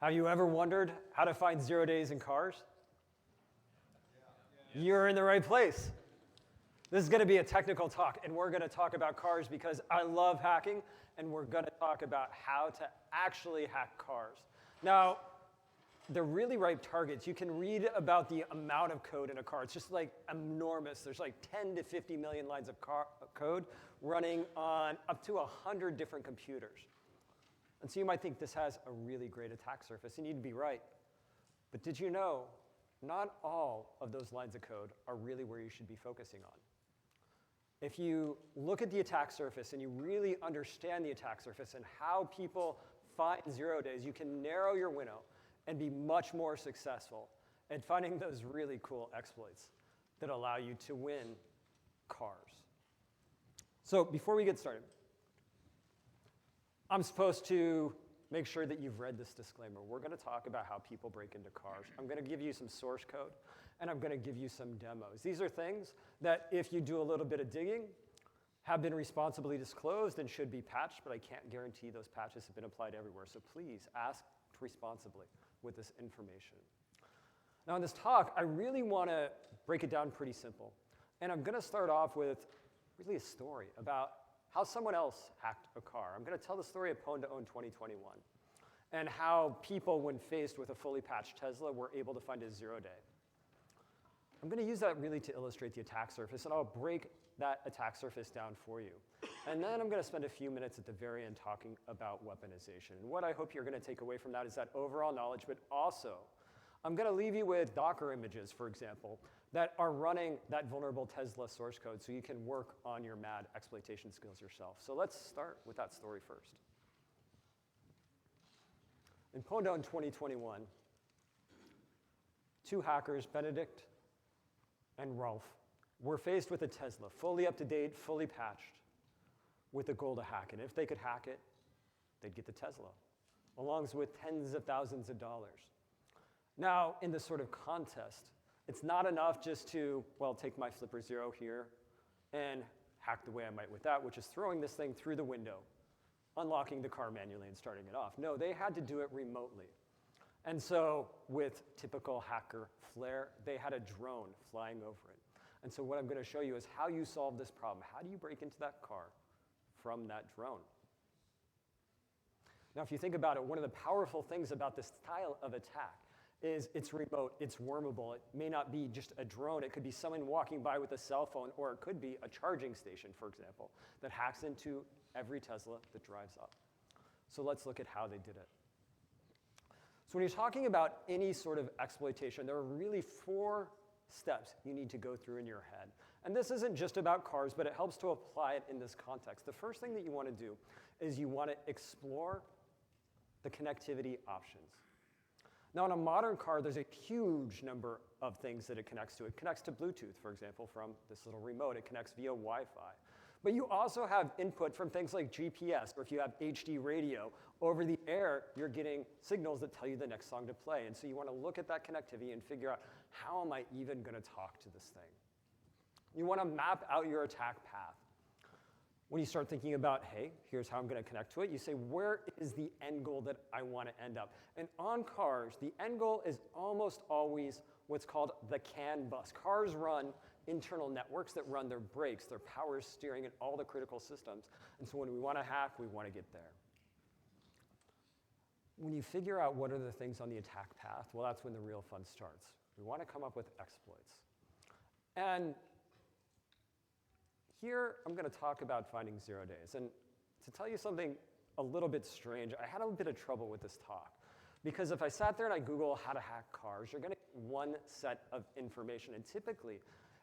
Have you ever wondered how to find 0 days in cars? You're in the right place. This is going to be a technical talk, and we're going to talk about cars because I love hacking, and we're going to talk about how to actually hack cars. Now, they're really ripe targets. You can read about the amount of code in a car. It's just like enormous. There's like 10 to 50 million lines of code running on up to 100 different computers. And so you might think this has a really great attack surface, and you'd be right. But did you know not all of those lines of code are really where you should be focusing on? If you look at the attack surface and you really understand the attack surface and how people find 0 days, you can narrow your window and be much more successful at finding those really cool exploits that allow you to win cars. So before we get started, I'm supposed to make sure that you've read this disclaimer. We're going to talk about how people break into cars. I'm going to give you some source code, and I'm going to give you some demos. These are things that, if you do a little bit of digging, have been responsibly disclosed and should be patched, but I can't guarantee those patches have been applied everywhere. So please ask responsibly with this information. Now in this talk, I really want to break it down pretty simple. And I'm going to start off with really a story about how someone else hacked a car. I'm going to tell the story of Pwn to Own 2021 and how people, when faced with a fully patched Tesla, were able to find a 0 day. I'm going to use that really to illustrate the attack surface, and I'll break that attack surface down for you. And then I'm going to spend a few minutes at the very end talking about weaponization. And what I hope you're going to take away from that is that overall knowledge, but also I'm going to leave you with Docker images, for example, that are running that vulnerable Tesla source code so you can work on your mad exploitation skills yourself. So let's start with that story first. In Pwn to Own 2021, two hackers, Benedict and Rolf, were faced with a Tesla, fully up to date, fully patched, with the goal to hack it. If they could hack it, they'd get the Tesla, along with tens of thousands of dollars. Now, in this sort of contest, it's not enough just to, well, take my Flipper Zero here and hack the way I might with that, which is throwing this thing through the window, unlocking the car manually and starting it off. No, they had to do it remotely. And so with typical hacker flair, they had a drone flying over it. And so what I'm going to show you is how you solve this problem. How do you break into that car from that drone? Now, if you think about it, one of the powerful things about this style of attack is it's remote, it's wormable. It may not be just a drone. It could be someone walking by with a cell phone, or it could be a charging station, for example, that hacks into every Tesla that drives up. So let's look at how they did it. So when you're talking about any sort of exploitation, there are really 4 steps you need to go through in your head. And this isn't just about cars, but it helps to apply it in this context. The first thing that you want to do is you want to explore the connectivity options. Now, in a modern car, there's a huge number of things that it connects to. It connects to Bluetooth, for example, from this little remote. It connects via Wi-Fi. But you also have input from things like GPS, or if you have HD radio, over the air, you're getting signals that tell you the next song to play. And so you want to look at that connectivity and figure out, how am I even going to talk to this thing? You want to map out your attack path. When you start thinking about, hey, here's how I'm going to connect to it, you say, where is the end goal that I want to end up? And on cars, the end goal is almost always what's called the CAN bus. Cars run internal networks that run their brakes, their power steering, and all the critical systems. And so when we want to hack, we want to get there. When you figure out what are the things on the attack path, well, that's when the real fun starts. We want to come up with exploits. And here, I'm going to talk about finding 0 days. And to tell you something a little bit strange, I had a bit of trouble with this talk. Because if I sat there and I Google how to hack cars, you're going to get one set of information. And typically,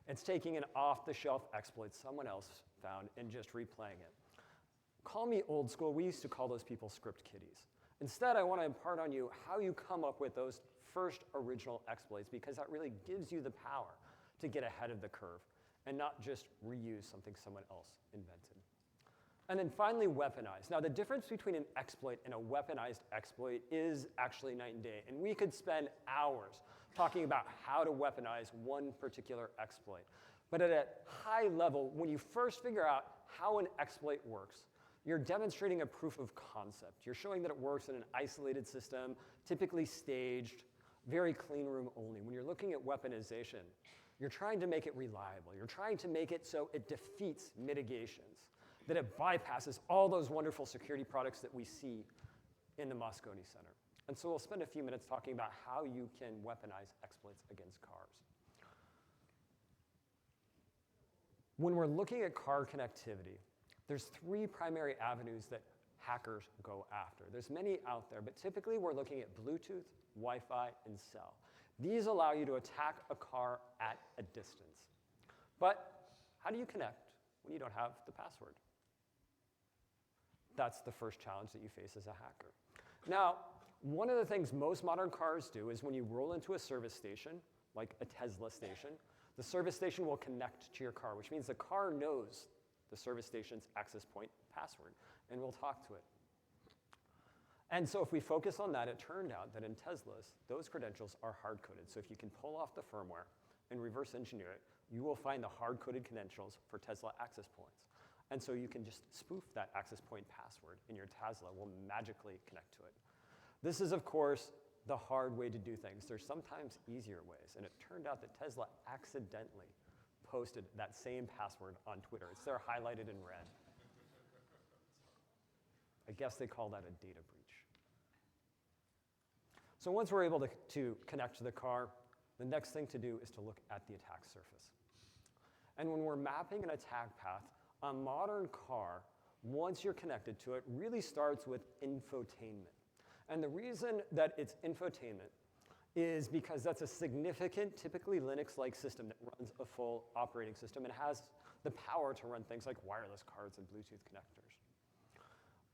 it's taking an off-the-shelf exploit someone else found and just replaying it. Call me old school. We used to call those people script kiddies. Instead, I want to impart on you how you come up with those first original exploits, because that really gives you the power to get ahead of the curve and not just reuse something someone else invented. And then finally, weaponize. Now, the difference between an exploit and a weaponized exploit is actually night and day. And we could spend hours talking about how to weaponize one particular exploit. But at a high level, when you first figure out how an exploit works, You're demonstrating a proof of concept. You're showing that it works in an isolated system, typically staged, very clean room only. When you're looking at weaponization, you're trying to make it reliable. You're trying to make it so it defeats mitigations, that it bypasses all those wonderful security products that we see in the Moscone Center. And so we'll spend a few minutes talking about how you can weaponize exploits against cars. When we're looking at car connectivity, there's three primary avenues that hackers go after. There's many out there, but typically we're looking at Bluetooth, Wi-Fi, and cell. These allow you to attack a car at a distance. But how do you connect when you don't have the password? That's the first challenge that you face as a hacker. Now, one of the things most modern cars do is when you roll into a service station, like a Tesla station, the service station will connect to your car, which means the car knows the service station's access point password, and we'll talk to it. And so if we focus on that, it turned out that in Teslas, those credentials are hard-coded. So if you can pull off the firmware and reverse engineer it, you will find the hard-coded credentials for Tesla access points. And so you can just spoof that access point password, and your Tesla will magically connect to it. This is, of course, the hard way to do things. There's sometimes easier ways, and it turned out that Tesla accidentally posted that same password on Twitter. It's there highlighted in red. I guess they call that a data breach. So once we're able to connect to the car, the next thing to do is to look at the attack surface. And when we're mapping an attack path, a modern car, once you're connected to it, really starts with infotainment. And the reason that it's infotainment is because that's a significant, typically Linux-like system that runs a full operating system and has the power to run things like wireless cards and Bluetooth connectors.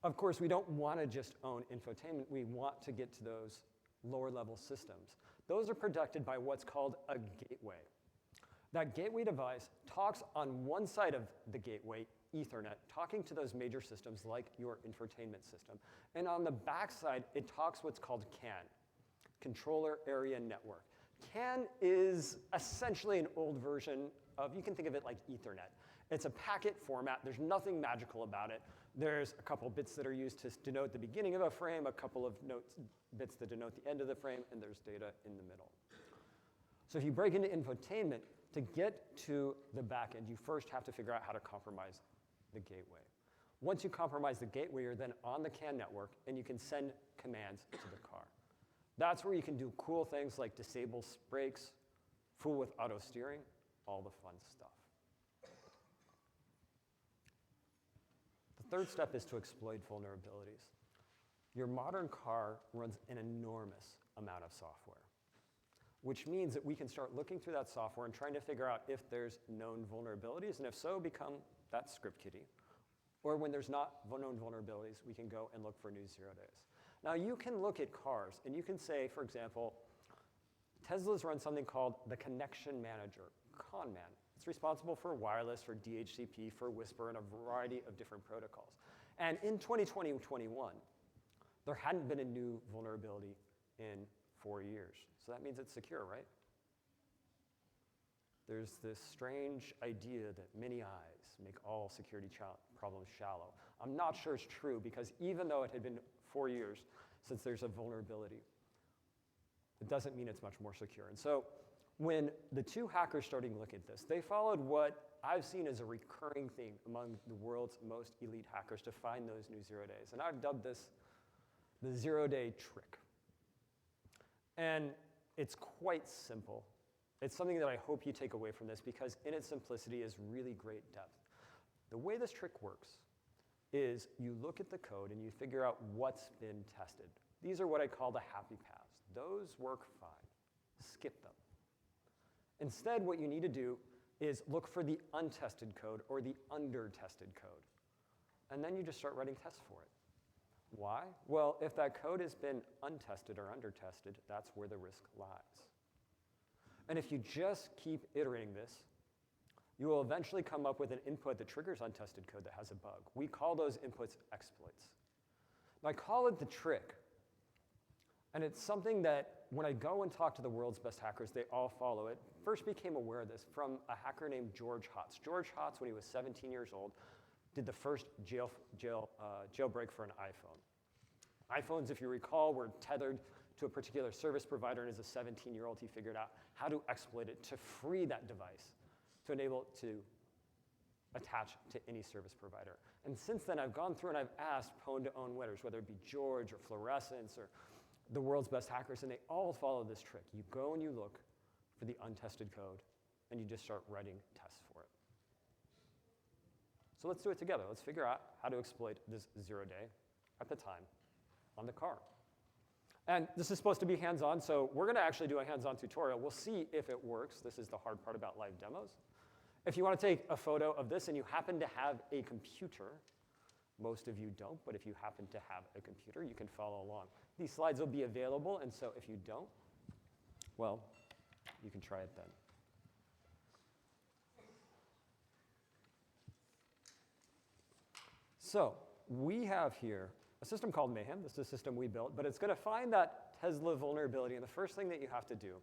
Of course, we don't want to just own infotainment. We want to get to those lower-level systems. Those are protected by what's called a gateway. That gateway device talks on one side of the gateway, Ethernet, talking to those major systems like your infotainment system. And on the back side, it talks what's called CAN, Controller Area Network. CAN is essentially an old version of, you can think of it like Ethernet. It's a packet format. There's nothing magical about it. There's a couple bits that are used to denote the beginning of a frame, a couple of bits that denote the end of the frame, and there's data in the middle. So if you break into infotainment, to get to the back end, you first have to figure out how to compromise the gateway. Once you compromise the gateway, you're then on the CAN network, and you can send commands to the car. That's where you can do cool things like disable brakes, fool with auto steering, all the fun stuff. The third step is to exploit vulnerabilities. Your modern car runs an enormous amount of software, which means that we can start looking through that software and trying to figure out if there's known vulnerabilities, and if so, become that script kiddie. Or when there's not known vulnerabilities, we can go and look for new 0 days. Now, you can look at cars, and you can say, for example, Tesla's run something called the Connection Manager, ConMan. It's responsible for wireless, for DHCP, for Whisper, and a variety of different protocols. And in 2020-21, there hadn't been a new vulnerability in 4 years. So that means it's secure, right? There's this strange idea that many eyes make all security problems shallow. I'm not sure it's true, because even though it had been 4 years since there's a vulnerability, it doesn't mean it's much more secure. And so when the two hackers started to look at this, they followed what I've seen as a recurring theme among the world's most elite hackers to find those new 0 days. And I've dubbed this the 0-day trick. And it's quite simple. It's something that I hope you take away from this, because in its simplicity is really great depth. The way this trick works is you look at the code and you figure out what's been tested. These are what I call the happy paths. Those work fine. Skip them. Instead, what you need to do is look for the untested code or the under-tested code. And then you just start writing tests for it. Why? Well, if that code has been untested or under-tested, that's where the risk lies. And if you just keep iterating this, you will eventually come up with an input that triggers untested code that has a bug. We call those inputs exploits. Now, I call it the trick. And it's something that when I go and talk to the world's best hackers, they all follow it. First became aware of this from a hacker named George Hotz. George Hotz, when he was 17 years old, did the first jailbreak for an iPhone. iPhones, if you recall, were tethered to a particular service provider, and as a 17-year-old, he figured out how to exploit it to free that device, to enable it to attach to any service provider. And since then, I've gone through and I've asked pwn-to-own winners, whether it be George or Fluorescence or the world's best hackers, and they all follow this trick. You go and you look for the untested code, and you just start writing tests for it. So let's do it together. Let's figure out how to exploit this 0-day at the time on the car. And this is supposed to be hands-on, so we're going to actually do a hands-on tutorial. We'll see if it works. This is the hard part about live demos. If you want to take a photo of this and you happen to have a computer, most of you don't, but if you happen to have a computer, you can follow along. These slides will be available, and so if you don't, well, you can try it then. So we have here a system called Mayhem. This is a system we built, but it's going to find that Tesla vulnerability, and the first thing that you have to do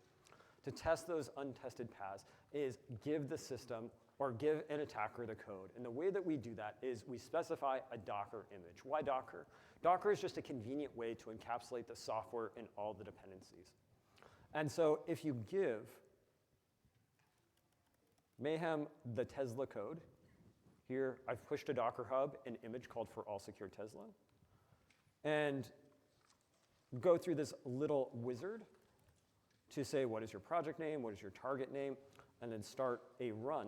to test those untested paths is give the system or give an attacker the code. And the way that we do that is we specify a Docker image. Why Docker? Docker is just a convenient way to encapsulate the software and all the dependencies. And so if you give Mayhem the Tesla code, here I've pushed to Docker Hub an image called for all secure Tesla, and go through this little wizard to say what is your project name, what is your target name, and then start a run.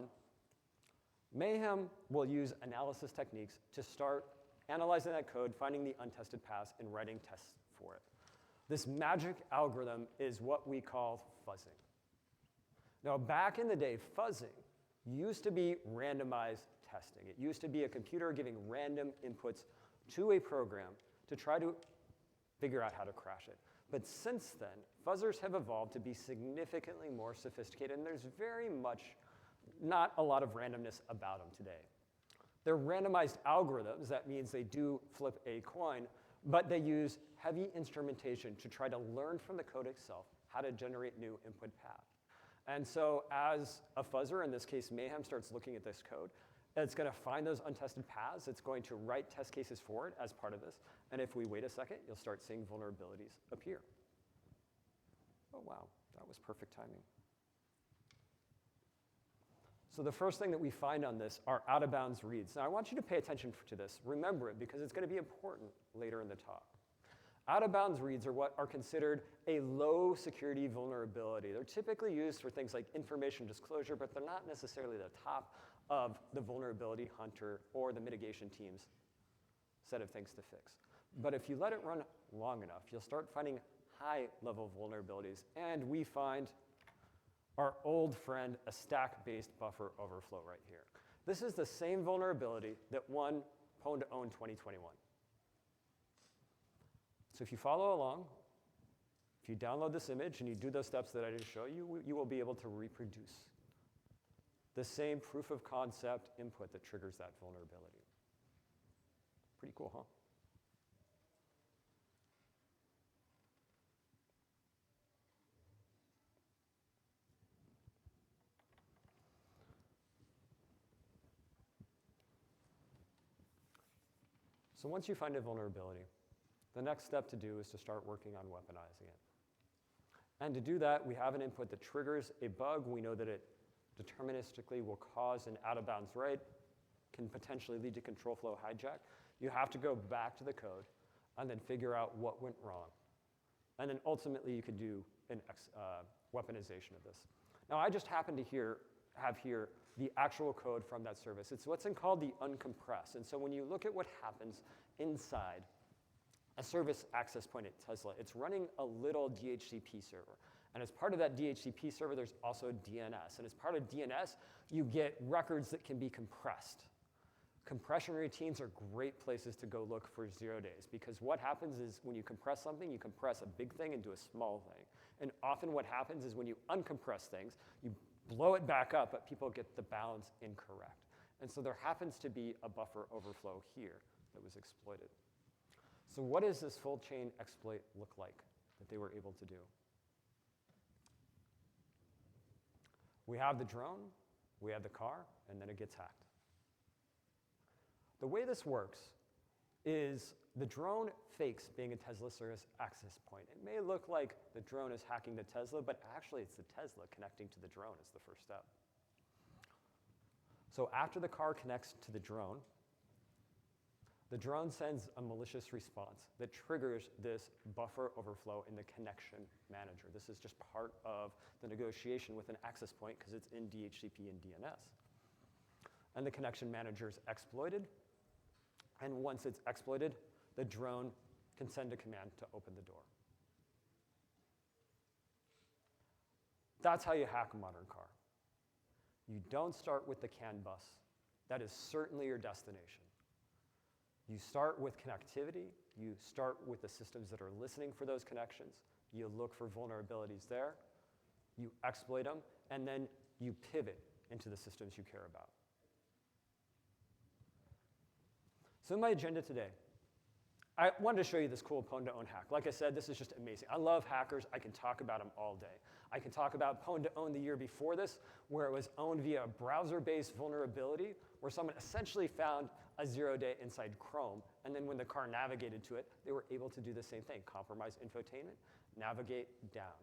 Mayhem will use analysis techniques to start analyzing that code, finding the untested paths, and writing tests for it. This magic algorithm is what we call fuzzing. Now, back in the day, fuzzing used to be randomized testing. It used to be a computer giving random inputs to a program to try to figure out how to crash it. But since then, fuzzers have evolved to be significantly more sophisticated, and there's very much not a lot of randomness about them today. They're randomized algorithms. That means they do flip a coin, but they use heavy instrumentation to try to learn from the code itself how to generate new input paths. And so as a fuzzer, in this case Mayhem, starts looking at this code, it's going to find those untested paths. It's going to write test cases for it as part of this. And if we wait a second, you'll start seeing vulnerabilities appear. Oh, wow, that was perfect timing. So the first thing that we find on this are out-of-bounds reads. Now, I want you to pay attention to this. Remember it, because it's going to be important later in the talk. Out-of-bounds reads are what are considered a low-security vulnerability. They're typically used for things like information disclosure, but they're not necessarily the top of the vulnerability hunter or the mitigation team's set of things to fix. But if you let it run long enough, you'll start finding high-level vulnerabilities. And we find our old friend, a stack-based buffer overflow right here. This is the same vulnerability that won pwn-to-own 2021. So if you follow along, if you download this image and you do those steps that I just showed you, you will be able to reproduce the same proof of concept input that triggers that vulnerability. Pretty cool, huh? So once you find a vulnerability, the next step to do is to start working on weaponizing it. And to do that, we have an input that triggers a bug. We know that it deterministically will cause an out-of-bounds write, can potentially lead to control flow hijack. You have to go back to the code and then figure out what went wrong. And then ultimately, you could do an weaponization of this. Now, I just happen to have here the actual code from that service. It's what's called the uncompress. And so when you look at what happens inside a service access point at Tesla, it's running a little DHCP server. And as part of that DHCP server, there's also DNS. And as part of DNS, you get records that can be compressed. Compression routines are great places to go look for 0 days, because what happens is when you compress something, you compress a big thing into a small thing. And often what happens is when you uncompress things, you blow it back up, but people get the bounds incorrect. And so there happens to be a buffer overflow here that was exploited. So what does this full chain exploit look like that they were able to do? We have the drone, we have the car, and then it gets hacked. The way this works is the drone fakes being a Tesla service access point. It may look like the drone is hacking the Tesla, but actually it's the Tesla connecting to the drone is the first step. So after the car connects to the drone sends a malicious response that triggers this buffer overflow in the connection manager. This is just part of the negotiation with an access point because it's in DHCP and DNS. And the connection manager is exploited. And once it's exploited, the drone can send a command to open the door. That's how you hack a modern car. You don't start with the CAN bus. That is certainly your destination. You start with connectivity. You start with the systems that are listening for those connections. You look for vulnerabilities there. You exploit them. And then you pivot into the systems you care about. So in my agenda today, I wanted to show you this cool Pwn2Own hack. Like I said, this is just amazing. I love hackers. I can talk about them all day. I can talk about Pwn2Own the year before this, where it was owned via a browser-based vulnerability, where someone essentially found a 0-day inside Chrome. And then when the car navigated to it, they were able to do the same thing, compromise infotainment, navigate down.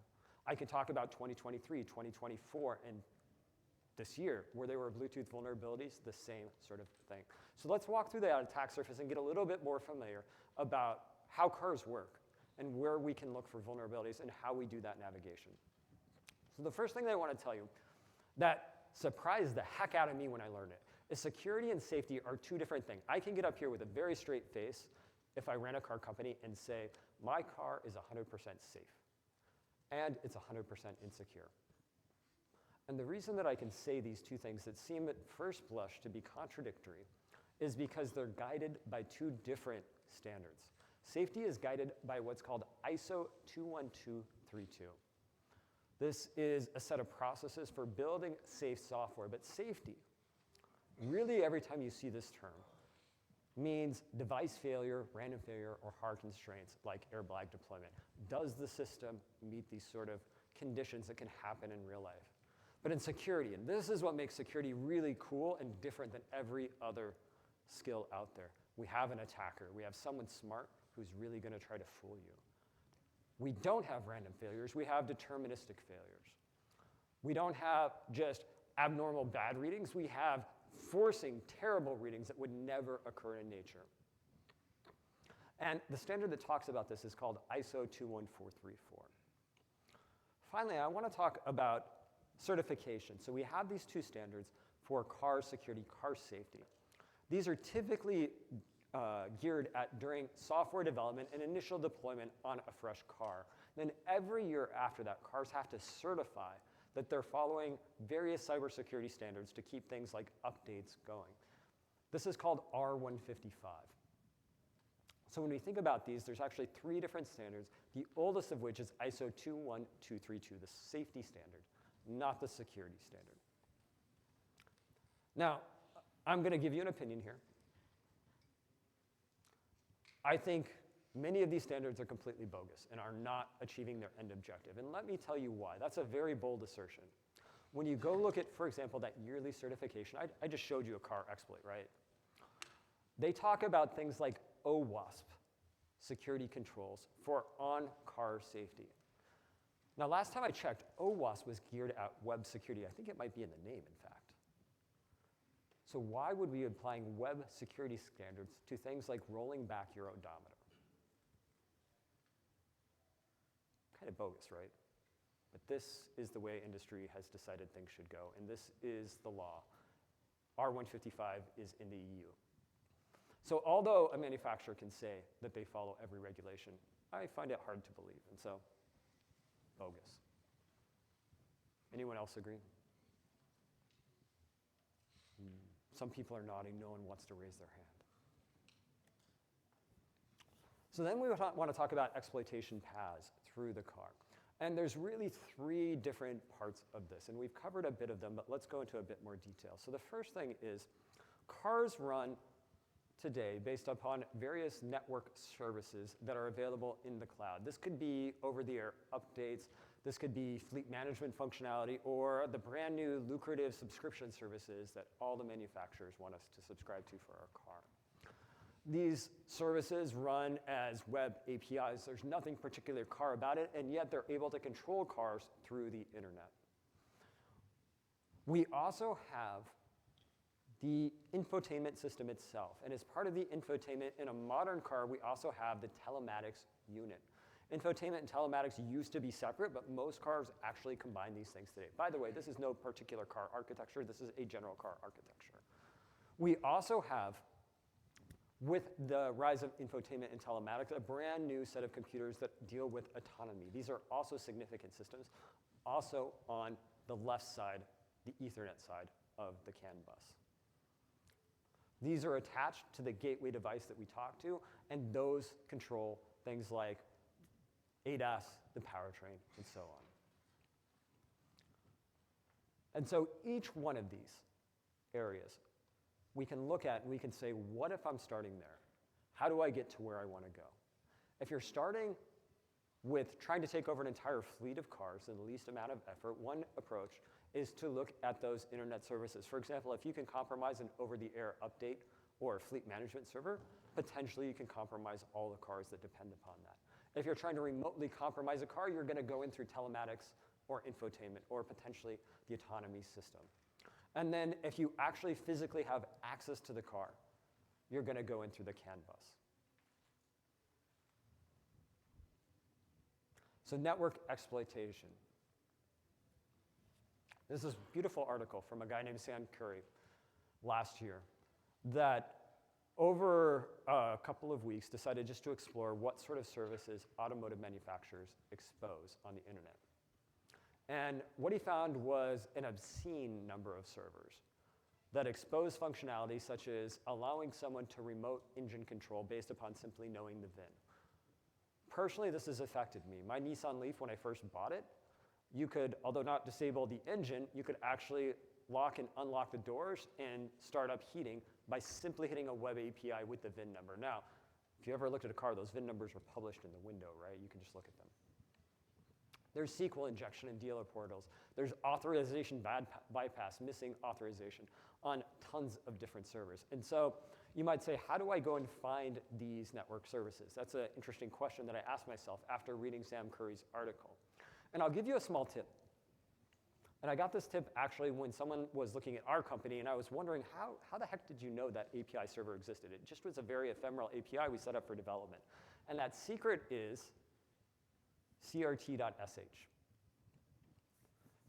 I can talk about 2023, 2024, and this year, where there were Bluetooth vulnerabilities, the same sort of thing. So let's walk through that attack surface and get a little bit more familiar about how cars work and where we can look for vulnerabilities and how we do that navigation. So the first thing that I want to tell you that surprised the heck out of me when I learned it is security and safety are two different things. I can get up here with a very straight face if I ran a car company and say, my car is 100% safe and it's 100% insecure. And the reason that I can say these two things that seem at first blush to be contradictory is because they're guided by two different standards. Safety is guided by what's called ISO 21232. This is a set of processes for building safe software, but safety, really every time you see this term, means device failure, random failure, or hard constraints like airbag deployment. Does the system meet these sort of conditions that can happen in real life? But in security, and this is what makes security really cool and different than every other skill out there. We have an attacker. We have someone smart who's really going to try to fool you. We don't have random failures. We have deterministic failures. We don't have just abnormal bad readings. We have forcing terrible readings that would never occur in nature. And the standard that talks about this is called ISO 21434. Finally, I want to talk about certification. So we have these two standards for car security, car safety. These are typically geared at during software development and initial deployment on a fresh car. Then every year after that, cars have to certify that they're following various cybersecurity standards to keep things like updates going. This is called R155. So when we think about these, there's actually three different standards, the oldest of which is ISO 21232, the safety standard, not the security standard. Now, I'm going to give you an opinion here. I think many of these standards are completely bogus and are not achieving their end objective. And let me tell you why. That's a very bold assertion. When you go look at, for example, that yearly certification, I just showed you a car exploit, right? They talk about things like OWASP, security controls for on-car safety. Now, last time I checked, OWASP was geared at web security. I think it might be in the name, in fact. So why would we be applying web security standards to things like rolling back your odometer? Kind of bogus, right? But this is the way industry has decided things should go, and this is the law. R155 is in the EU. So although a manufacturer can say that they follow every regulation, I find it hard to believe, and so bogus. Anyone else agree? Some people are nodding, no one wants to raise their hand. So then we want to talk about exploitation paths through the car. And there's really three different parts of this, and we've covered a bit of them, but let's go into a bit more detail. So the first thing is cars run today based upon various network services that are available in the cloud. This could be over-the-air updates, this could be fleet management functionality, or the brand new lucrative subscription services that all the manufacturers want us to subscribe to for our car. These services run as web APIs. There's nothing particularly car about it, and yet they're able to control cars through the internet. We also have the infotainment system itself. And as part of the infotainment in a modern car, we also have the telematics unit. Infotainment and telematics used to be separate, but most cars actually combine these things today. By the way, this is no particular car architecture. This is a general car architecture. We also have, with the rise of infotainment and telematics, a brand new set of computers that deal with autonomy. These are also significant systems, also on the left side, the Ethernet side of the CAN bus. These are attached to the gateway device that we talk to, and those control things like ADAS, the powertrain, and so on. And so each one of these areas we can look at and we can say, what if I'm starting there? How do I get to where I want to go? If you're starting with trying to take over an entire fleet of cars in the least amount of effort, one approach is to look at those internet services. For example, if you can compromise an over-the-air update or a fleet management server, potentially you can compromise all the cars that depend upon that. If you're trying to remotely compromise a car, you're going to go in through telematics or infotainment or potentially the autonomy system. And then if you actually physically have access to the car, you're going to go in through the CAN bus. So network exploitation. This is a beautiful article from a guy named Sam Curry last year that over a couple of weeks decided just to explore what sort of services automotive manufacturers expose on the internet. And what he found was an obscene number of servers that expose functionality such as allowing someone to remote engine control based upon simply knowing the VIN. Personally, this has affected me. My Nissan Leaf, when I first bought it, you could, although not disable the engine, you could actually lock and unlock the doors and start up heating by simply hitting a web API with the VIN number. Now, if you ever looked at a car, those VIN numbers are published in the window, right? You can just look at them. There's SQL injection in dealer portals. There's authorization bypass, missing authorization on tons of different servers. And so you might say, how do I go and find these network services? That's an interesting question that I asked myself after reading Sam Curry's article. And I'll give you a small tip. And I got this tip actually when someone was looking at our company, and I was wondering, how the heck did you know that API server existed? It just was a very ephemeral API we set up for development. And that secret is crt.sh.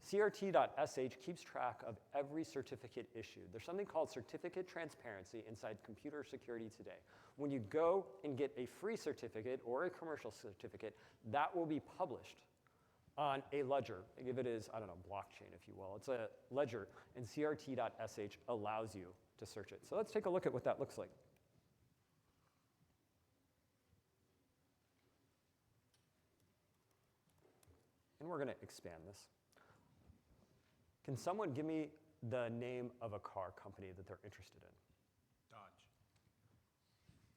crt.sh keeps track of every certificate issued. There's something called certificate transparency inside computer security today. When you go and get a free certificate or a commercial certificate, that will be published on a ledger. If it is, I don't know, blockchain, if you will. It's a ledger, and crt.sh allows you to search it. So let's take a look at what that looks like. And we're going to expand this. Can someone give me the name of a car company that they're interested in? Dodge.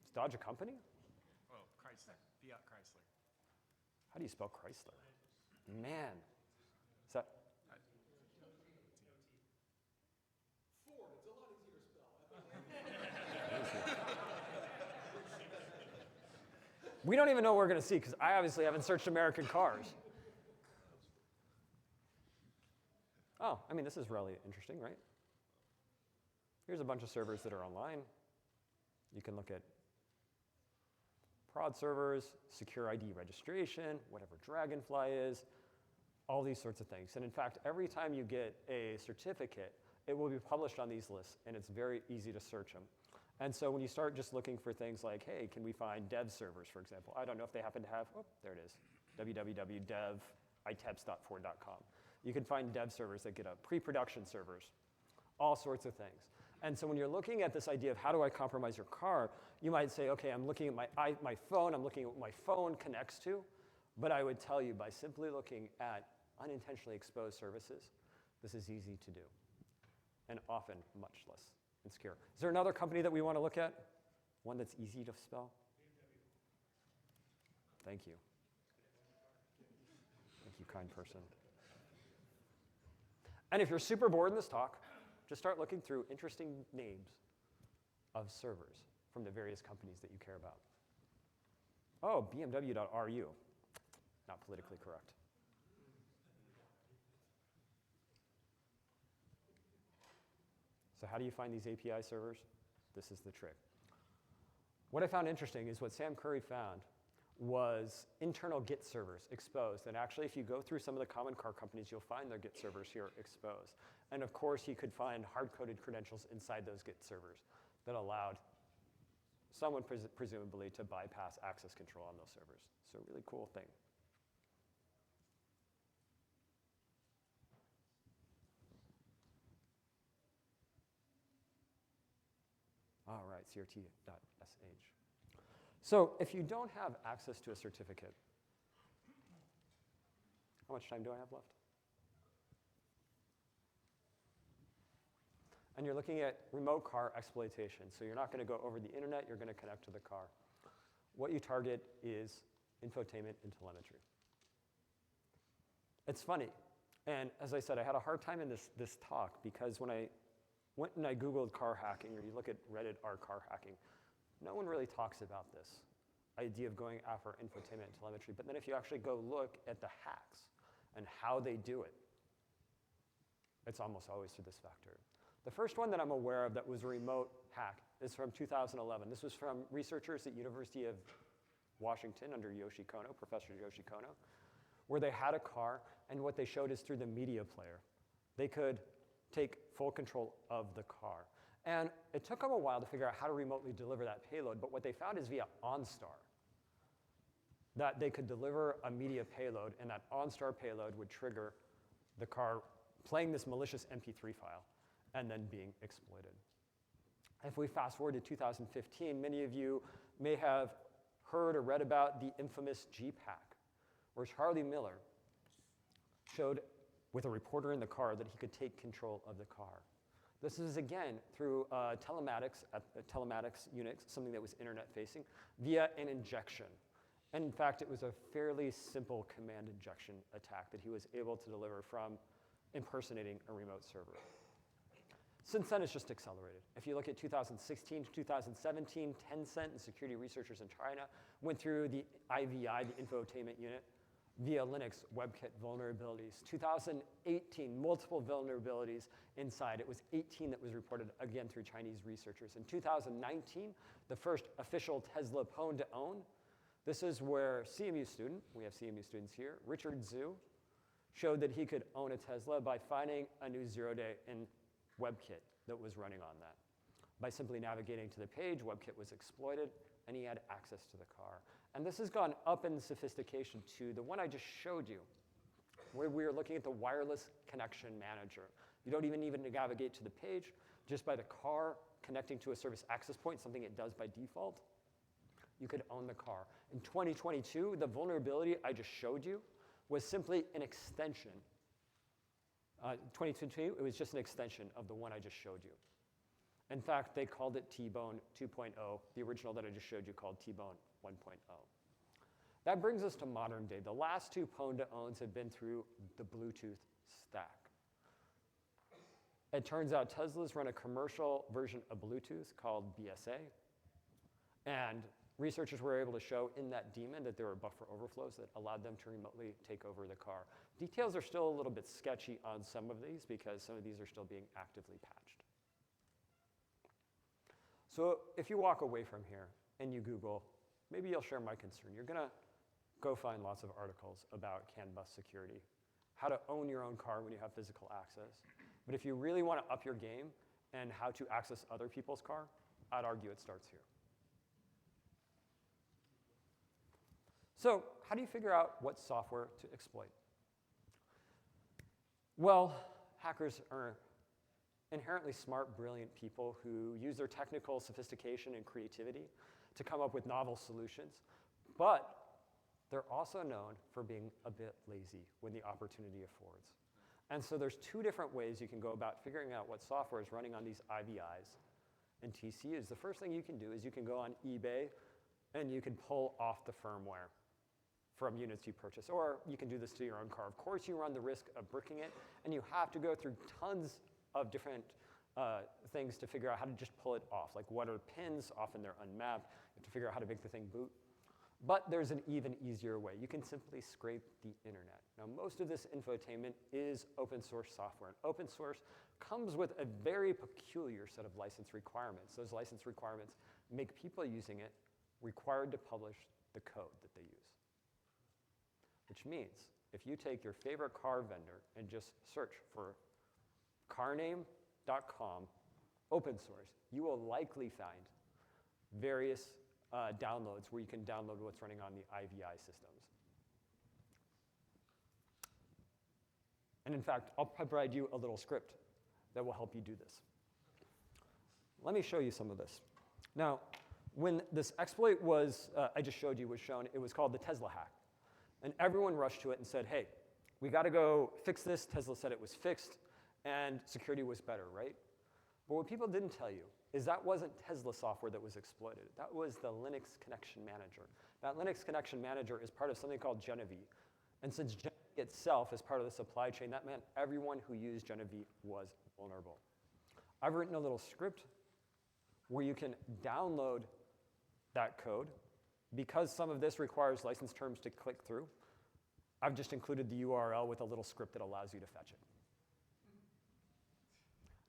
Is Dodge a company? Oh, Chrysler. Fiat Chrysler. How do you spell Chrysler? Man. Is that? Ford, it's a lot easier to spell. We don't even know what we're going to see because I obviously haven't searched American cars. Oh, I mean, this is really interesting, right? Here's a bunch of servers that are online. You can look at prod servers, secure ID registration, whatever Dragonfly is, all these sorts of things. And in fact, every time you get a certificate, it will be published on these lists, and it's very easy to search them. And so when you start just looking for things like, hey, can we find dev servers, for example? I don't know if they happen to have, oh, there it is, www.dev.iteps.ford.com. You can find dev servers that get up, pre-production servers, all sorts of things. And so when you're looking at this idea of how do I compromise your car, you might say, okay, I'm looking at my phone, I'm looking at what my phone connects to, but I would tell you by simply looking at unintentionally exposed services, this is easy to do, and often much less insecure. Is there another company that we want to look at? One that's easy to spell? Thank you. Thank you, kind person. And if you're super bored in this talk, just start looking through interesting names of servers. from the various companies that you care about. Oh, BMW.ru. Not politically correct. So how do you find these API servers? This is the trick. What I found interesting is what Sam Curry found was internal Git servers exposed. And actually, if you go through some of the common car companies, you'll find their Git servers here exposed. And of course, he could find hard-coded credentials inside those Git servers that allowed someone presumably to bypass access control on those servers. So a really cool thing. All right, crt.sh. So if you don't have access to a certificate, how much time do I have left? And you're looking at remote car exploitation. So you're not going to go over the internet, you're going to connect to the car. What you target is infotainment and telemetry. It's funny. And as I said, I had a hard time in this talk because when I went and I Googled car hacking, or you look at Reddit r car hacking, no one really talks about this idea of going after infotainment and telemetry. But then if you actually go look at the hacks and how they do it, it's almost always through this vector. The first one that I'm aware of that was a remote hack is from 2011. This was from researchers at University of Washington under Yoshi Kono, Professor Yoshi Kono, where they had a car, and what they showed is through the media player. They could take full control of the car. And it took them a while to figure out how to remotely deliver that payload, but what they found is via OnStar, that they could deliver a media payload, and that OnStar payload would trigger the car playing this malicious MP3 file and then being exploited. If we fast forward to 2015, many of you may have heard or read about the infamous Jeep hack, where Charlie Miller showed with a reporter in the car that he could take control of the car. This is, again, through telematics Unix, something that was internet-facing, via an injection. And in fact, it was a fairly simple command injection attack that he was able to deliver from impersonating a remote server. Since then, it's just accelerated. If you look at 2016 to 2017, Tencent and security researchers in China went through the IVI, the infotainment unit, via Linux WebKit vulnerabilities. 2018, multiple vulnerabilities inside. It was 18 that was reported, again, through Chinese researchers. In 2019, the first official Tesla pwn to own. This is where CMU student, we have CMU students here, Richard Zhu, showed that he could own a Tesla by finding a new zero-day in WebKit that was running on that. By simply navigating to the page, WebKit was exploited, and he had access to the car. And this has gone up in sophistication to the one I just showed you, where we are looking at the wireless connection manager. You don't even need to navigate to the page. Just by the car connecting to a service access point, something it does by default, you could own the car. In 2022, the vulnerability I just showed you was simply an extension. 2022, it was just an extension of the one I just showed you. In fact, they called it T-Bone 2.0. The original that I just showed you called T-Bone 1.0. That brings us to modern day. The last two pwn-to-owns have been through the Bluetooth stack. It turns out Tesla's run a commercial version of Bluetooth called BSA. And researchers were able to show in that daemon that there were buffer overflows that allowed them to remotely take over the car. Details are still a little bit sketchy on some of these because some of these are still being actively patched. So if you walk away from here and you Google, maybe you'll share my concern. You're going to go find lots of articles about CAN bus security, how to own your own car when you have physical access. But if you really want to up your game and how to access other people's car, I'd argue it starts here. So how do you figure out what software to exploit? Well, hackers are inherently smart, brilliant people who use their technical sophistication and creativity to come up with novel solutions, but they're also known for being a bit lazy when the opportunity affords. And so there's two different ways you can go about figuring out what software is running on these IVIs and TCUs. The first thing you can do is you can go on eBay and you can pull off the firmware from units you purchase, or you can do this to your own car. Of course, you run the risk of bricking it, and you have to go through tons of different things to figure out how to just pull it off. Like what are pins? Often they're unmapped. You have to figure out how to make the thing boot. But there's an even easier way. You can simply scrape the internet. Now, most of this infotainment is open source software. And open source comes with a very peculiar set of license requirements. Those license requirements make people using it required to publish the code that they use. Which means if you take your favorite car vendor and just search for carname.com open source, you will likely find various downloads where you can download what's running on the IVI systems. And in fact, I'll provide you a little script that will help you do this. Let me show you some of this. Now, when this exploit was, I just showed you, was shown, it was called the Tesla hack. And everyone rushed to it and said, hey, we got to go fix this. Tesla said it was fixed, and security was better, right? But what people didn't tell you is that wasn't Tesla software that was exploited. That was the Linux Connection Manager. That Linux Connection Manager is part of something called Genevieve. And since Genevieve itself is part of the supply chain, that meant everyone who used Genevieve was vulnerable. I've written a little script where you can download that code. Because some of this requires license terms to click through, I've just included the URL with a little script that allows you to fetch it.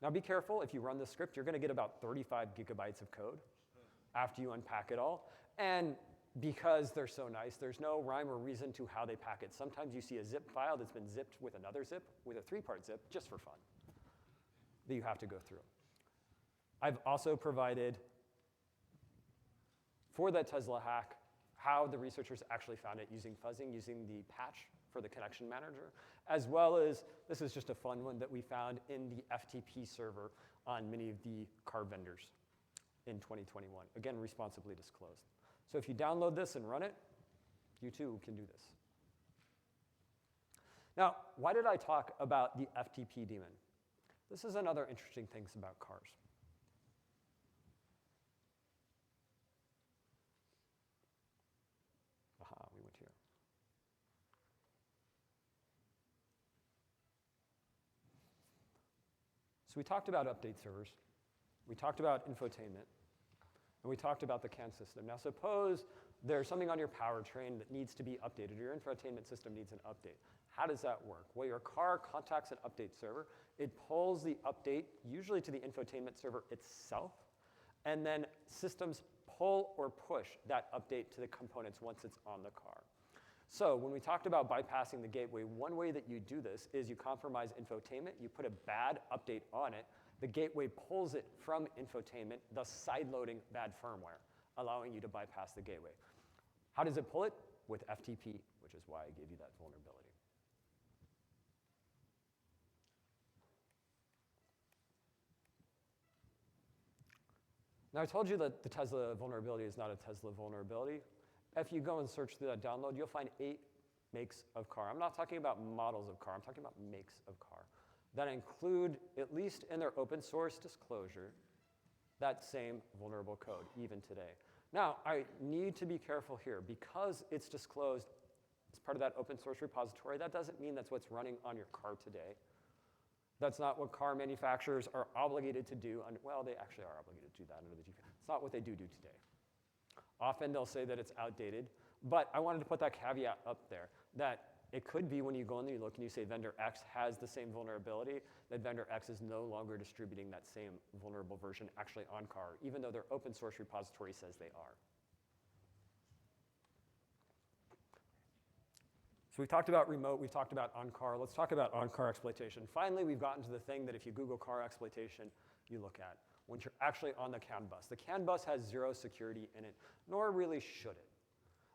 Now be careful, if you run this script, you're going to get about 35 gigabytes of code after you unpack it all. And because they're so nice, there's no rhyme or reason to how they pack it. Sometimes you see a zip file that's been zipped with another zip, with a 3-part zip, just for fun, that you have to go through. I've also provided, for that Tesla hack, how the researchers actually found it using fuzzing, using the patch for the connection manager, as well as, this is just a fun one that we found in the FTP server on many of the car vendors in 2021. Again, responsibly disclosed. So if you download this and run it, you too can do this. Now, why did I talk about the FTP daemon? This is another interesting thing about cars. We went here. So we talked about update servers, we talked about infotainment, and we talked about the CAN system. Now suppose there's something on your powertrain that needs to be updated, your infotainment system needs an update. How does that work? Well, your car contacts an update server, it pulls the update, usually to the infotainment server itself, and then systems pull or push that update to the components once it's on the car. So when we talked about bypassing the gateway, one way that you do this is you compromise infotainment, you put a bad update on it, the gateway pulls it from infotainment, thus sideloading bad firmware, allowing you to bypass the gateway. How does it pull it? With FTP, which is why I gave you that vulnerability. Now I told you that the Tesla vulnerability is not a Tesla vulnerability. If you go and search through that download, you'll find 8 makes of car. I'm not talking about models of car, I'm talking about makes of car that include, at least in their open source disclosure, that same vulnerable code, even today. Now, I need to be careful here. Because it's disclosed as part of that open source repository, that doesn't mean that's what's running on your car today. That's not what car manufacturers are obligated to do. Well, they actually are obligated to do that under the GPL. It's not what they do today. Often they'll say that it's outdated, but I wanted to put that caveat up there, that it could be when you go in there, you look and you say vendor X has the same vulnerability, that vendor X is no longer distributing that same vulnerable version actually on car, even though their open source repository says they are. So we've talked about remote, we've talked about on-car. Let's talk about on-car exploitation. Finally, we've gotten to the thing that if you Google car exploitation, you look at. Once you're actually on the CAN bus. The CAN bus has 0 security in it, nor really should it.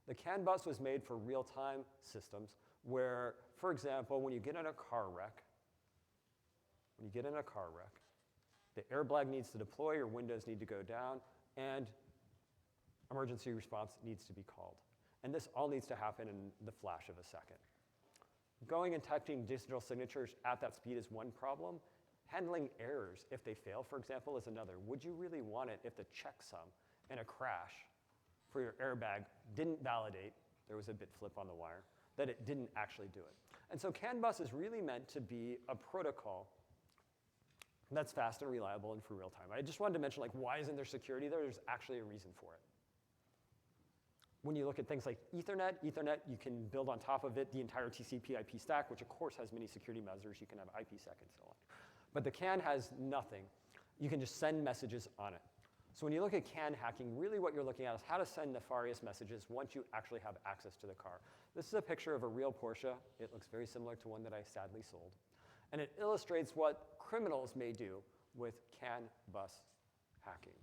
The CAN bus was made for real-time systems where, for example, when you get in a car wreck, the airbag needs to deploy, your windows need to go down, and emergency response needs to be called. And this all needs to happen in the flash of a second. Going and detecting digital signatures at that speed is one problem. Handling errors, if they fail, for example, is another. Would you really want it if the checksum in a crash for your airbag didn't validate, there was a bit flip on the wire, that it didn't actually do it? And so CAN bus is really meant to be a protocol that's fast and reliable and for real time. I just wanted to mention, like, why isn't there security there? There's actually a reason for it. When you look at things like Ethernet, you can build on top of it the entire TCP/IP stack, which of course has many security measures. You can have IPsec and so on. But the CAN has nothing. You can just send messages on it. So when you look at CAN hacking, really what you're looking at is how to send nefarious messages once you actually have access to the car. This is a picture of a real Porsche. It looks very similar to one that I sadly sold. And it illustrates what criminals may do with CAN bus hacking.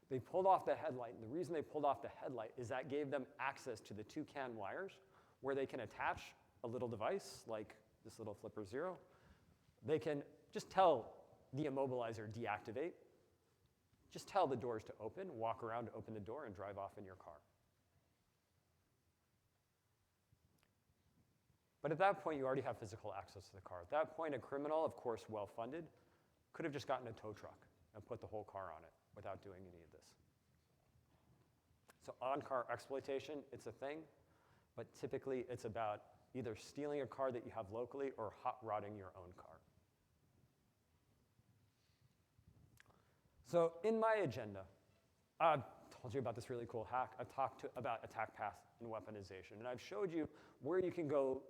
They pulled off the headlight, and the reason they pulled off the headlight is that gave them access to the two CAN wires where they can attach a little device like this little Flipper Zero. They can just tell the immobilizer deactivate, just tell the doors to open, walk around to open the door, and drive off in your car. But at that point, you already have physical access to the car. At that point, a criminal, of course well-funded, could have just gotten a tow truck and put the whole car on it without doing any of this. So on-car exploitation, it's a thing, but typically it's about either stealing a car that you have locally or hot rodding your own car. So in my agenda, I've told you about this really cool hack. I've talked about attack path and weaponization, and I've showed you where you can go,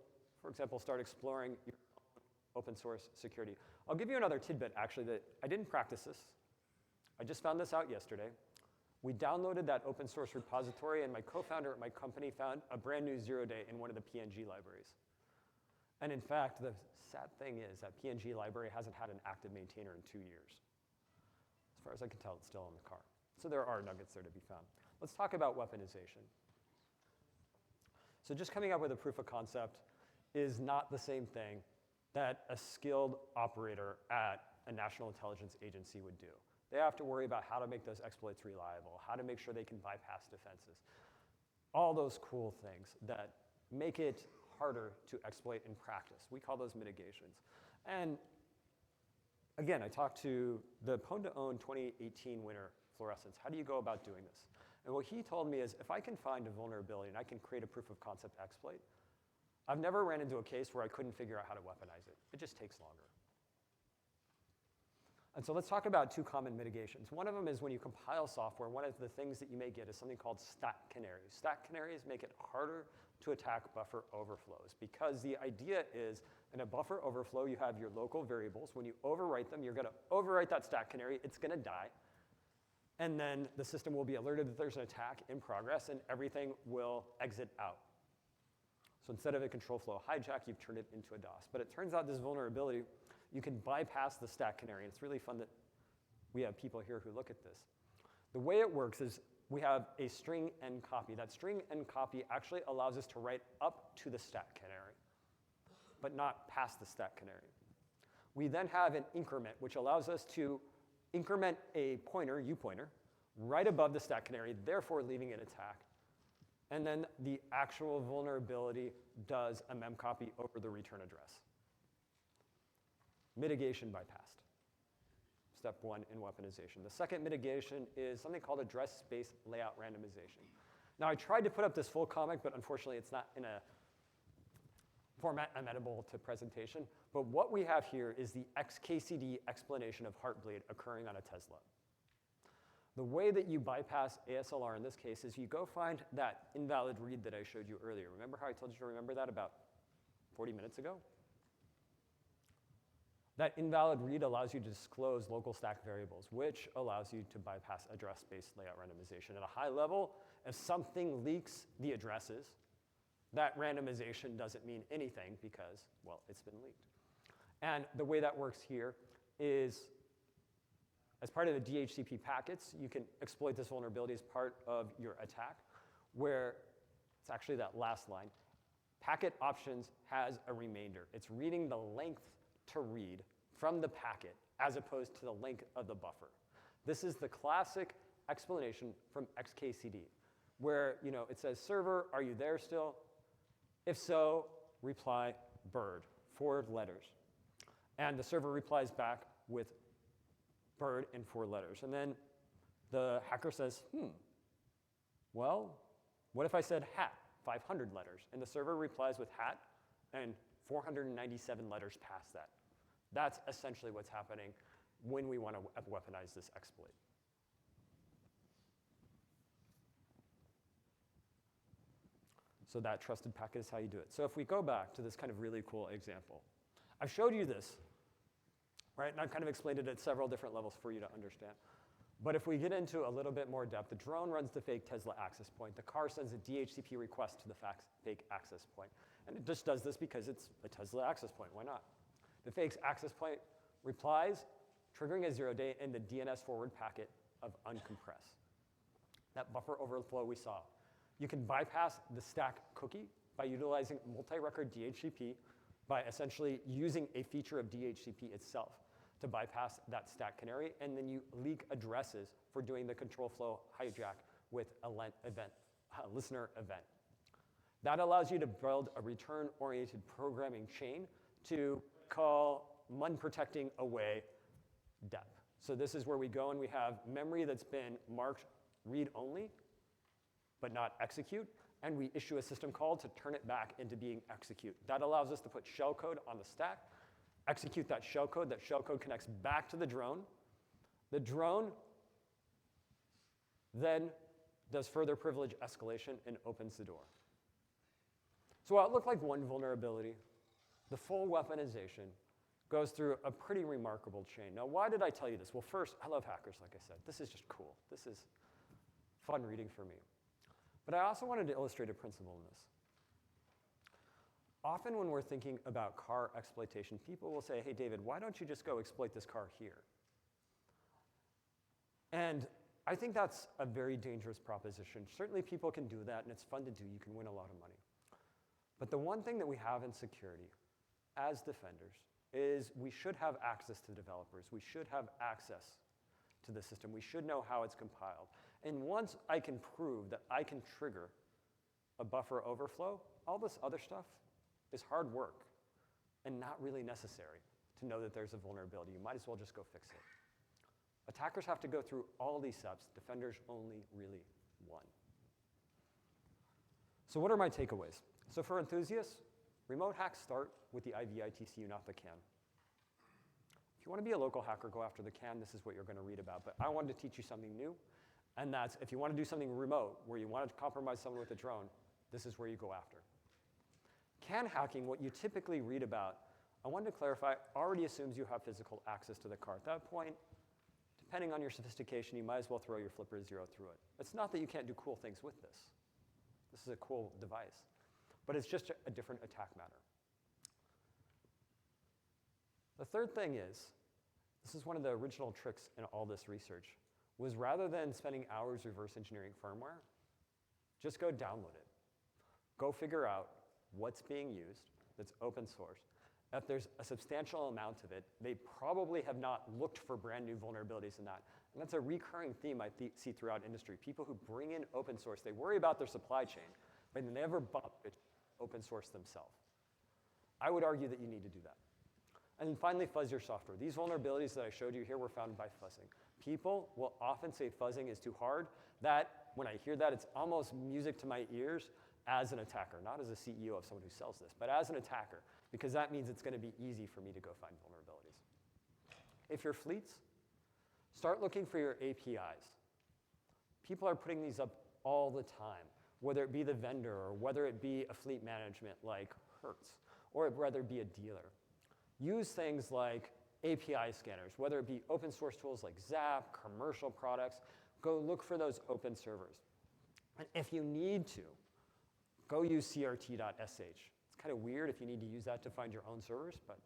for example, start exploring your open source security. I'll give you another tidbit, actually, that I didn't practice this. I just found this out yesterday. We downloaded that open source repository, and my co-founder at my company found a brand new 0-day in one of the PNG libraries. And in fact, the sad thing is that PNG library hasn't had an active maintainer in 2 years. As far as I can tell, it's still in the car. So there are nuggets there to be found. Let's talk about weaponization. So just coming up with a proof of concept is not the same thing that a skilled operator at a national intelligence agency would do. They have to worry about how to make those exploits reliable, how to make sure they can bypass defenses, all those cool things that make it harder to exploit in practice. We call those mitigations. And again, I talked to the Pwn2Own 2018 winner, Fluorescence. How do you go about doing this? And what he told me is, if I can find a vulnerability and I can create a proof of concept exploit, I've never ran into a case where I couldn't figure out how to weaponize it. It just takes longer. And so let's talk about two common mitigations. One of them is when you compile software, one of the things that you may get is something called stack canaries. Stack canaries make it harder to attack buffer overflows because the idea is in a buffer overflow, you have your local variables. When you overwrite them, you're going to overwrite that stack canary. It's going to die. And then the system will be alerted that there's an attack in progress, and everything will exit out. So instead of a control flow hijack, you've turned it into a DOS. But it turns out this vulnerability, you can bypass the stack canary. And it's really fun that we have people here who look at this. The way it works is we have a string end copy. That string end copy actually allows us to write up to the stack canary, but not past the stack canary. We then have an increment, which allows us to increment a pointer, U-pointer, right above the stack canary, therefore leaving it intact. And then the actual vulnerability does a memcopy over the return address. Mitigation bypassed. Step one in weaponization. The second mitigation is something called address space layout randomization. Now, I tried to put up this full comic, but unfortunately it's not in a format amenable to presentation. But what we have here is the XKCD explanation of Heartbleed occurring on a Tesla. The way that you bypass ASLR in this case is you go find that invalid read that I showed you earlier. Remember how I told you to remember that about 40 minutes ago? That invalid read allows you to disclose local stack variables, which allows you to bypass address-based layout randomization. At a high level, if something leaks the addresses, that randomization doesn't mean anything because, well, it's been leaked. And the way that works here is, as part of the DHCP packets, you can exploit this vulnerability as part of your attack, where it's actually that last line. Packet options has a remainder. It's reading the length to read from the packet as opposed to the length of the buffer. This is the classic explanation from XKCD, where it says, server, are you there still? If so, reply bird, 4 letters. And the server replies back with bird in 4 letters. And then the hacker says, well, what if I said hat, 500 letters? And the server replies with hat and 497 letters past that. That's essentially what's happening. when we want to weaponize this exploit. So that trusted packet is how you do it. So if we go back to this kind of really cool example, I've showed you this, right? And I've kind of explained it at several different levels for you to understand. But if we get into a little bit more depth, the drone runs the fake Tesla access point. The car sends a DHCP request to the fake access point. And it just does this because it's a Tesla access point. Why not? The fake access point replies, triggering a 0-day in the DNS forward packet of uncompress. That buffer overflow we saw. You can bypass the stack cookie by utilizing multi-record DHCP by essentially using a feature of DHCP itself to bypass that stack canary, and then you leak addresses for doing the control flow hijack with a listener event. That allows you to build a return-oriented programming chain to call MUN protecting away dep. So this is where we go and we have memory that's been marked read-only, but not execute, and we issue a system call to turn it back into being execute. That allows us to put shellcode on the stack, execute that shellcode connects back to the drone. The drone then does further privilege escalation and opens the door. So while it looked like one vulnerability, the full weaponization goes through a pretty remarkable chain. Now, why did I tell you this? Well, first, I love hackers, like I said. This is just cool. This is fun reading for me. But I also wanted to illustrate a principle in this. Often when we're thinking about car exploitation, people will say, hey, David, why don't you just go exploit this car here? And I think that's a very dangerous proposition. Certainly people can do that, and it's fun to do. You can win a lot of money. But the one thing that we have in security as defenders is we should have access to developers. We should have access to the system. We should know how it's compiled. And once I can prove that I can trigger a buffer overflow, all this other stuff is hard work and not really necessary to know that there's a vulnerability. You might as well just go fix it. Attackers have to go through all these steps. Defenders only really one. So what are my takeaways? So for enthusiasts, remote hacks start with the IVITCU, not the CAN. If you want to be a local hacker, go after the CAN. This is what you're going to read about. But I wanted to teach you something new. And that's if you want to do something remote where you want to compromise someone with a drone, this is where you go after. CAN hacking, what you typically read about, I wanted to clarify, already assumes you have physical access to the car. At that point, depending on your sophistication, you might as well throw your flipper 0 through it. It's not that you can't do cool things with this. This is a cool device. But it's just a different attack matter. The third thing is, this is one of the original tricks in all this research, was rather than spending hours reverse engineering firmware, just go download it. Go figure out what's being used that's open source. If there's a substantial amount of it, they probably have not looked for brand new vulnerabilities in that. And that's a recurring theme I see throughout industry. People who bring in open source, they worry about their supply chain, but they never bump it open source themselves. I would argue that you need to do that. And then finally, fuzz your software. These vulnerabilities that I showed you here were found by fuzzing. People will often say fuzzing is too hard. That, when I hear that, it's almost music to my ears as an attacker, not as a CEO of someone who sells this, but as an attacker, because that means it's going to be easy for me to go find vulnerabilities. If you're fleets, start looking for your APIs. People are putting these up all the time, whether it be the vendor or whether it be a fleet management like Hertz, or whether it be a dealer. Use things like API scanners, whether it be open source tools like Zap, commercial products. Go look for those open servers. And if you need to, go use crt.sh. It's kind of weird if you need to use that to find your own servers, but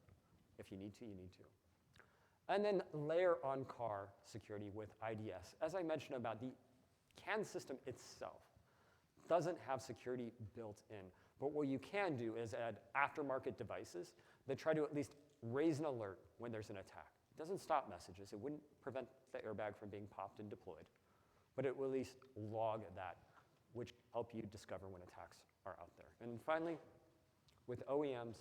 if you need to, you need to. And then layer on car security with IDS. As I mentioned about the CAN system itself doesn't have security built in, but what you can do is add aftermarket devices that try to at least raise an alert when there's an attack. It doesn't stop messages. It wouldn't prevent the airbag from being popped and deployed, but it will at least log that, which help you discover when attacks are out there. And finally, with OEMs,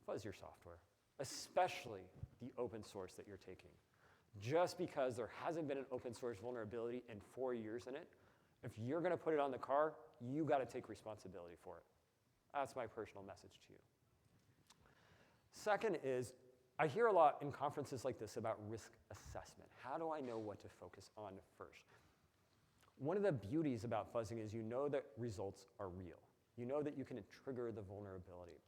fuzz your software, especially the open source that you're taking. Just because there hasn't been an open source vulnerability in 4 years in it, if you're going to put it on the car, you got to take responsibility for it. That's my personal message to you. Second is, I hear a lot in conferences like this about risk assessment. How do I know what to focus on first? One of the beauties about fuzzing is you know that results are real. You know that you can trigger the vulnerability.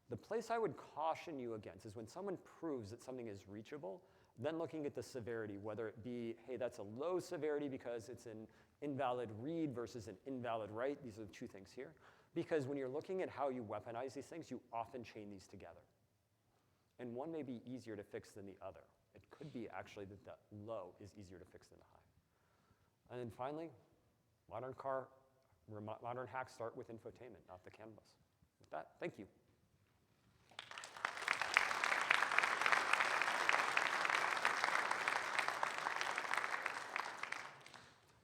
The place I would caution you against is when someone proves that something is reachable, then looking at the severity, whether it be, hey, that's a low severity because it's an invalid read versus an invalid write. These are the two things here. Because when you're looking at how you weaponize these things, you often chain these together. And one may be easier to fix than the other. It could be actually that the low is easier to fix than the high. And then finally, modern hacks start with infotainment, not the CAN bus. With that, thank you.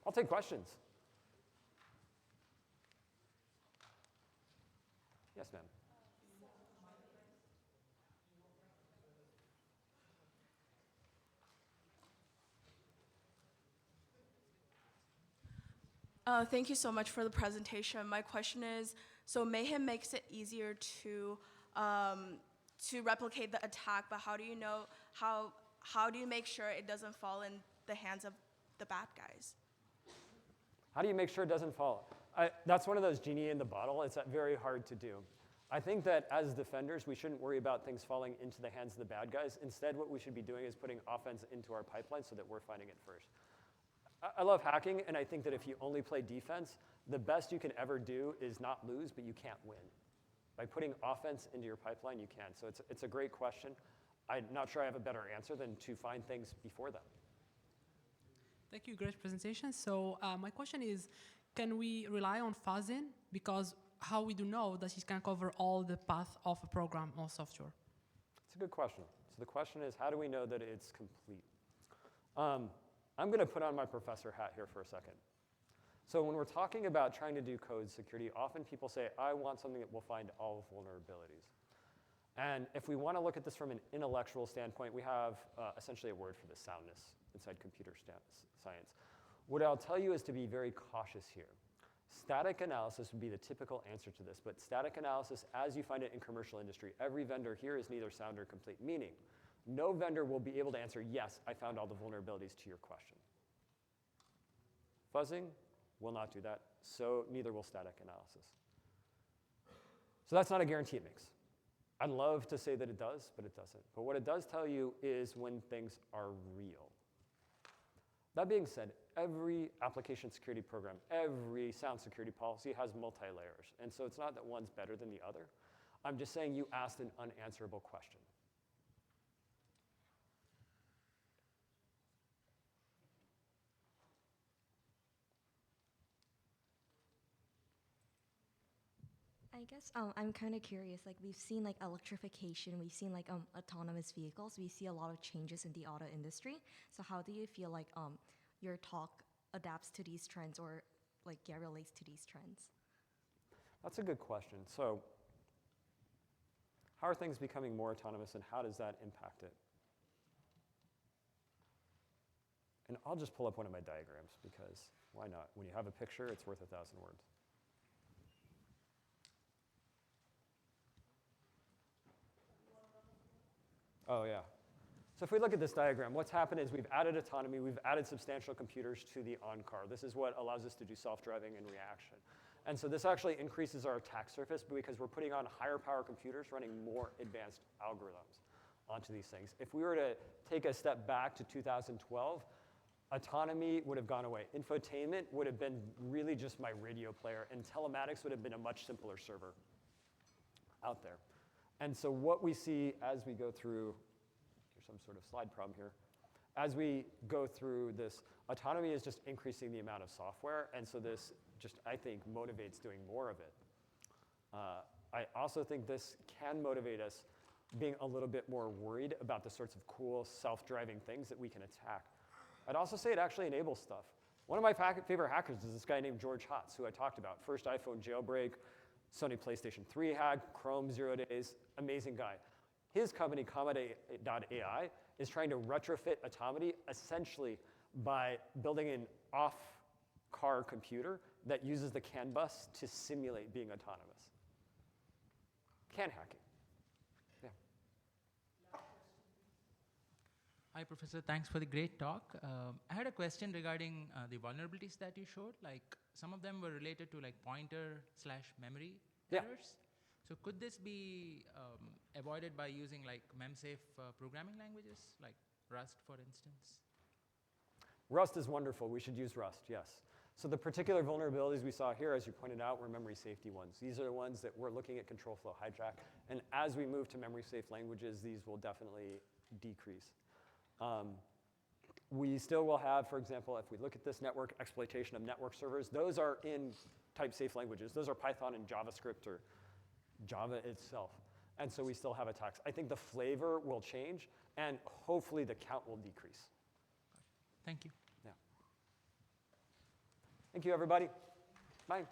I'll take questions. Yes, ma'am. Thank you so much for the presentation. My question is, so Mayhem makes it easier to replicate the attack, but how do you know, how do you make sure it doesn't fall in the hands of the bad guys? How do you make sure it doesn't fall? That's one of those genie in the bottle. It's very hard to do. I think that as defenders, we shouldn't worry about things falling into the hands of the bad guys. Instead, what we should be doing is putting offense into our pipeline so that we're finding it first. I love hacking, and I think that if you only play defense, the best you can ever do is not lose, but you can't win. By putting offense into your pipeline, you can. So it's a great question. I'm not sure I have a better answer than to find things before them. Thank you, great presentation. So my question is, can we rely on fuzzing? Because how we do know that it can cover all the path of a program or software? It's a good question. So the question is, how do we know that it's complete? I'm going to put on my professor hat here for a second. So when we're talking about trying to do code security, often people say, I want something that will find all vulnerabilities. And if we want to look at this from an intellectual standpoint, we have essentially a word for this, soundness, inside computer science. What I'll tell you is to be very cautious here. Static analysis would be the typical answer to this, but static analysis, as you find it in commercial industry, every vendor here is neither sound nor complete, meaning no vendor will be able to answer, yes, I found all the vulnerabilities to your question. Fuzzing will not do that, so neither will static analysis. So that's not a guarantee it makes. I'd love to say that it does, but it doesn't. But what it does tell you is when things are real. That being said, every application security program, every sound security policy has multi-layers. And so it's not that one's better than the other. I'm just saying you asked an unanswerable question. I guess I'm kind of curious. Like we've seen like electrification, we've seen like autonomous vehicles. We see a lot of changes in the auto industry. So how do you feel like your talk adapts to these trends or like relates to these trends? That's a good question. So how are things becoming more autonomous and how does that impact it? And I'll just pull up one of my diagrams because why not? When you have a picture, it's worth 1,000 words. Oh, yeah. So if we look at this diagram, what's happened is we've added autonomy, we've added substantial computers to the on-car. This is what allows us to do self-driving and reaction. And so this actually increases our attack surface because we're putting on higher power computers running more advanced algorithms onto these things. If we were to take a step back to 2012, autonomy would have gone away. Infotainment would have been really just my radio player, and telematics would have been a much simpler server out there. And so what we see as we go through, here's some sort of slide problem here. As we go through this, autonomy is just increasing the amount of software, and so this just, I think, motivates doing more of it. I also think this can motivate us being a little bit more worried about the sorts of cool self-driving things that we can attack. I'd also say it actually enables stuff. One of my favorite hackers is this guy named George Hotz, who I talked about. First iPhone jailbreak, Sony PlayStation 3 hack, Chrome 0 days, amazing guy. His company, Comma.ai, is trying to retrofit autonomy essentially by building an off-car computer that uses the CAN bus to simulate being autonomous. CAN hacking. Yeah. Hi, Professor. Thanks for the great talk. I had a question regarding the vulnerabilities that you showed. Like some of them were related to like pointer/memory Yeah. errors. So could this be avoided by using like mem-safe programming languages, like Rust, for instance? Rust is wonderful. We should use Rust, yes. So the particular vulnerabilities we saw here, as you pointed out, were memory safety ones. These are the ones that we're looking at control flow hijack. And as we move to memory safe languages, these will definitely decrease. We still will have, for example, if we look at this network exploitation of network servers, those are in type safe languages. Those are Python and JavaScript or Java itself. And so we still have attacks. I think the flavor will change, and hopefully the count will decrease. Thank you. Yeah. Thank you, everybody. Bye.